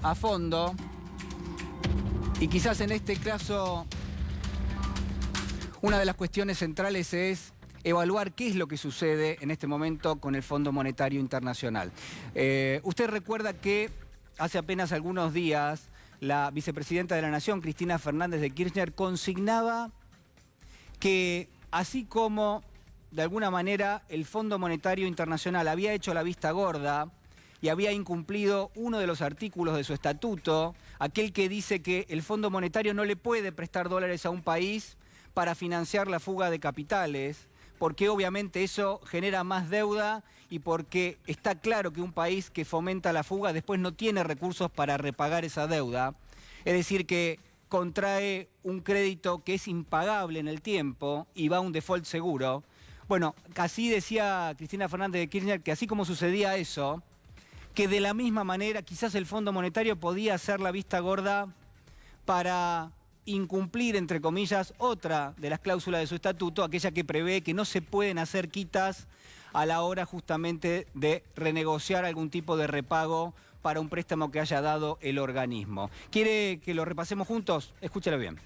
a fondo y quizás en este caso una de las cuestiones centrales es evaluar qué es lo que sucede en este momento con el Fondo Monetario Internacional. Usted recuerda que hace apenas algunos días la vicepresidenta de la Nación, Cristina Fernández de Kirchner, consignaba que así como de alguna manera el Fondo Monetario Internacional había hecho la vista gorda y había incumplido uno de los artículos de su estatuto, aquel que dice que el Fondo Monetario no le puede prestar dólares a un país para financiar la fuga de capitales, porque obviamente eso genera más deuda y porque está claro que un país que fomenta la fuga después no tiene recursos para repagar esa deuda. Es decir, que contrae un crédito que es impagable en el tiempo y va a un default seguro. Bueno, así decía Cristina Fernández de Kirchner que así como sucedía eso, que de la misma manera quizás el Fondo Monetario podía hacer la vista gorda para incumplir, entre comillas, otra de las cláusulas de su estatuto, aquella que prevé que no se pueden hacer quitas a la hora justamente de renegociar algún tipo de repago para un préstamo que haya dado el organismo. ¿Quiere que lo repasemos juntos? Escúchalo bien.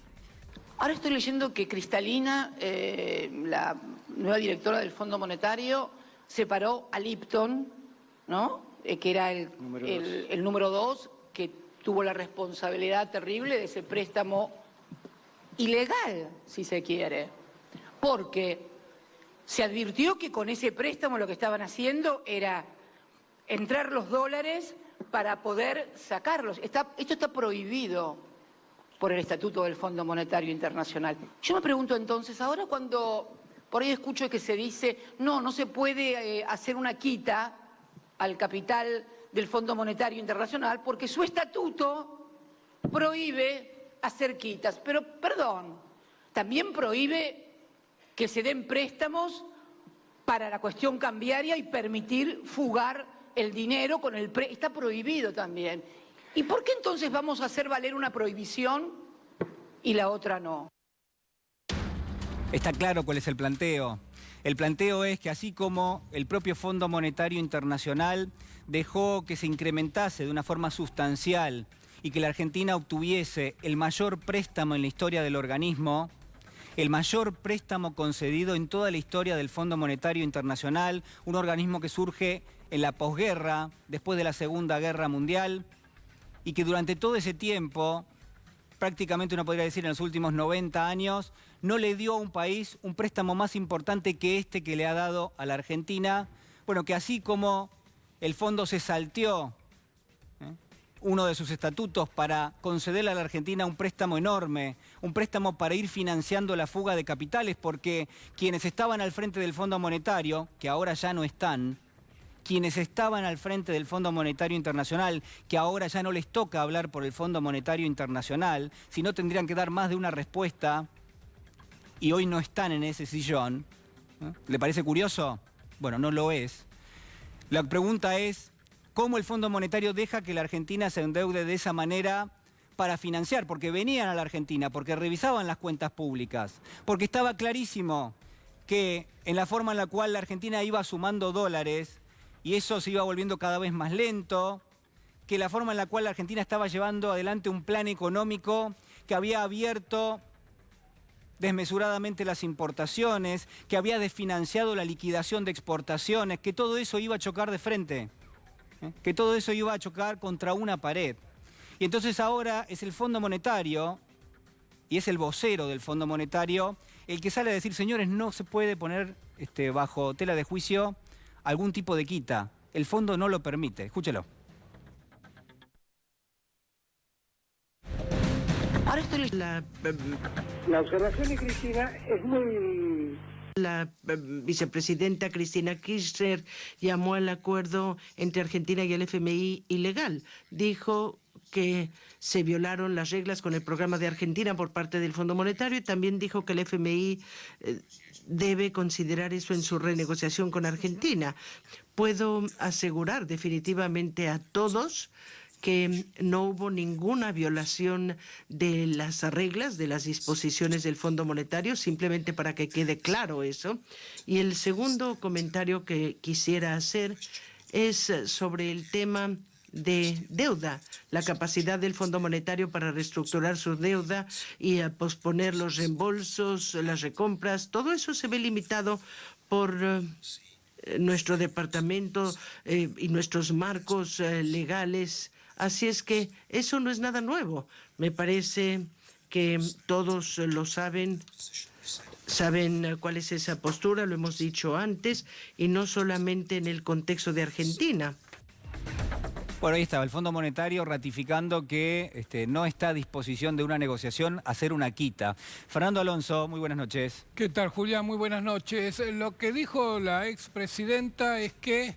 Ahora estoy leyendo que Cristalina, la nueva directora del Fondo Monetario, separó a Lipton, ¿no? Que era el número 2, que tuvo la responsabilidad terrible de ese préstamo ilegal, si se quiere, porque se advirtió que con ese préstamo lo que estaban haciendo era entrar los dólares para poder sacarlos. Esto está prohibido por el Estatuto del Fondo Monetario Internacional. Yo me pregunto entonces, ahora cuando por ahí escucho que se dice, no se puede hacer una quita al capital del Fondo Monetario Internacional porque su estatuto prohíbe hacer quitas. Pero, perdón, también prohíbe que se den préstamos para la cuestión cambiaria y permitir fugar el dinero con el está prohibido también. ¿Y por qué entonces vamos a hacer valer una prohibición y la otra no? Está claro cuál es el planteo. El planteo es que así como el propio Fondo Monetario Internacional dejó que se incrementase de una forma sustancial y que la Argentina obtuviese el mayor préstamo en la historia del organismo, el mayor préstamo concedido en toda la historia del Fondo Monetario Internacional, un organismo que surge en la posguerra, después de la Segunda Guerra Mundial, y que durante todo ese tiempo, prácticamente uno podría decir en los últimos 90 años, no le dio a un país un préstamo más importante que este que le ha dado a la Argentina. Bueno, que así como el fondo se salteó uno de sus estatutos para concederle a la Argentina un préstamo enorme, un préstamo para ir financiando la fuga de capitales, porque quienes estaban al frente del Fondo Monetario, que ahora ya no están, quienes estaban al frente del Fondo Monetario Internacional, que ahora ya no les toca hablar por el Fondo Monetario Internacional, sino tendrían que dar más de una respuesta, y hoy no están en ese sillón. ¿Le parece curioso? Bueno, no lo es. La pregunta es, ¿cómo el Fondo Monetario deja que la Argentina se endeude de esa manera para financiar? Porque venían a la Argentina, porque revisaban las cuentas públicas, porque estaba clarísimo que en la forma en la cual la Argentina iba sumando dólares, y eso se iba volviendo cada vez más lento, que la forma en la cual la Argentina estaba llevando adelante un plan económico que había abierto desmesuradamente las importaciones, que había desfinanciado la liquidación de exportaciones, que todo eso iba a chocar de frente, que todo eso iba a chocar contra una pared. Y entonces ahora es el Fondo Monetario, y es el vocero del Fondo Monetario, el que sale a decir, señores, no se puede poner bajo tela de juicio algún tipo de quita. El fondo no lo permite. Escúchelo. Ahora estoy La observación de Cristina es muy... La vicepresidenta Cristina Kirchner llamó al acuerdo entre Argentina y el FMI ilegal. Dijo que se violaron las reglas con el programa de Argentina por parte del Fondo Monetario y también dijo que el FMI debe considerar eso en su renegociación con Argentina. Puedo asegurar definitivamente a todos que no hubo ninguna violación de las reglas, de las disposiciones del Fondo Monetario, simplemente para que quede claro eso. Y el segundo comentario que quisiera hacer es sobre el tema de deuda. La capacidad del Fondo Monetario para reestructurar su deuda y a posponer los reembolsos, las recompras, todo eso se ve limitado por nuestro departamento y nuestros marcos legales. Así es que eso no es nada nuevo. Me parece que todos lo saben. Saben cuál es esa postura, lo hemos dicho antes, y no solamente en el contexto de Argentina. Bueno, ahí estaba el Fondo Monetario ratificando que no está a disposición de una negociación hacer una quita. Fernando Alonso, muy buenas noches. ¿Qué tal, Julián? Muy buenas noches. Lo que dijo la expresidenta es que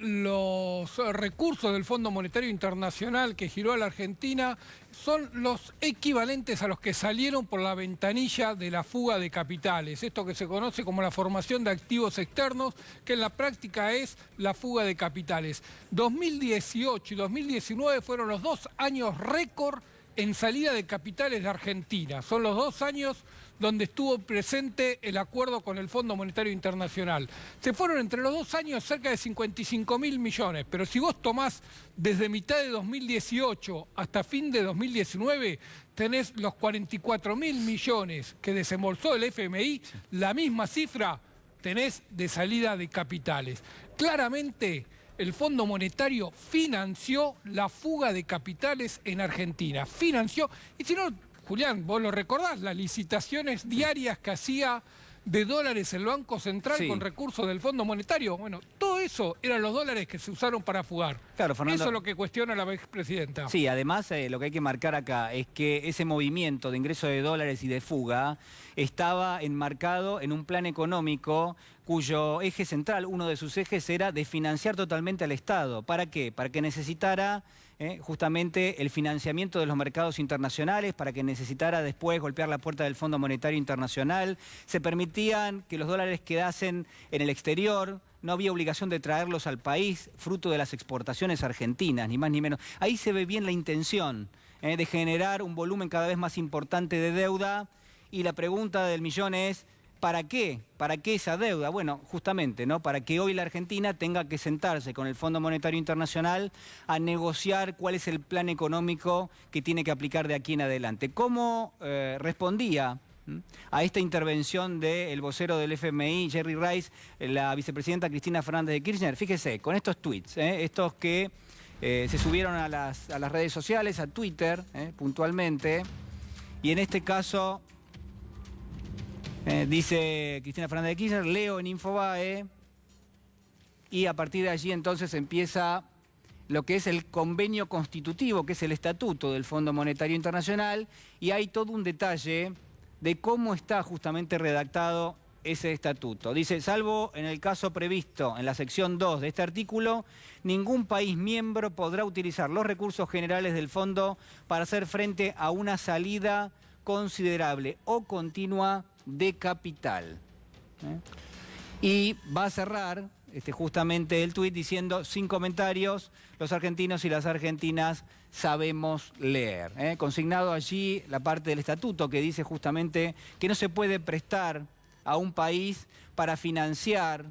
los recursos del Fondo Monetario Internacional que giró a la Argentina son los equivalentes a los que salieron por la ventanilla de la fuga de capitales. Esto que se conoce como la formación de activos externos, que en la práctica es la fuga de capitales. 2018 y 2019 fueron los 2 años récord en salida de capitales de Argentina. Son los 2 años donde estuvo presente el acuerdo con el Fondo Monetario Internacional. Se fueron entre los 2 años cerca de 55.000 millones, pero si vos tomás desde mitad de 2018 hasta fin de 2019, tenés los 44.000 millones que desembolsó el FMI, la misma cifra tenés de salida de capitales. Claramente, el Fondo Monetario financió la fuga de capitales en Argentina. Financió, y si no, Julián, vos lo recordás, las licitaciones diarias que hacía de dólares el Banco Central con recursos del Fondo Monetario. Bueno, todo eso eran los dólares que se usaron para fugar. Claro, Fernando, eso es lo que cuestiona la expresidenta. Sí, además lo que hay que marcar acá es que ese movimiento de ingreso de dólares y de fuga estaba enmarcado en un plan económico cuyo eje central, uno de sus ejes era de financiar totalmente al Estado. ¿Para qué? Para que necesitara justamente el financiamiento de los mercados internacionales, para que necesitara después golpear la puerta del Fondo Monetario Internacional. Se permitían que los dólares quedasen en el exterior, no había obligación de traerlos al país, fruto de las exportaciones argentinas, ni más ni menos. Ahí se ve bien la intención de generar un volumen cada vez más importante de deuda, y la pregunta del millón es, ¿para qué? ¿Para qué esa deuda? Bueno, justamente, ¿no? Para que hoy la Argentina tenga que sentarse con el Fondo Monetario Internacional a negociar cuál es el plan económico que tiene que aplicar de aquí en adelante. ¿Cómo respondía a esta intervención del vocero del FMI, Jerry Rice, la vicepresidenta Cristina Fernández de Kirchner? Fíjese, con estos tweets, estos que se subieron a las redes sociales, a Twitter, puntualmente, y en este caso... dice Cristina Fernández de Kirchner, leo en Infobae, y a partir de allí entonces empieza lo que es el convenio constitutivo, que es el estatuto del Fondo Monetario Internacional, y hay todo un detalle de cómo está justamente redactado ese estatuto. Dice, salvo en el caso previsto en la sección 2 de este artículo, ningún país miembro podrá utilizar los recursos generales del fondo para hacer frente a una salida considerable o continua de capital. Y va a cerrar justamente el tuit diciendo, sin comentarios, los argentinos y las argentinas sabemos leer. Consignado allí la parte del estatuto que dice justamente que no se puede prestar a un país para financiar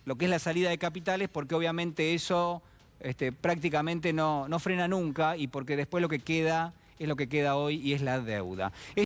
lo que es la salida de capitales, porque obviamente eso prácticamente no frena nunca, y porque después lo que queda es lo que queda hoy, y es la deuda.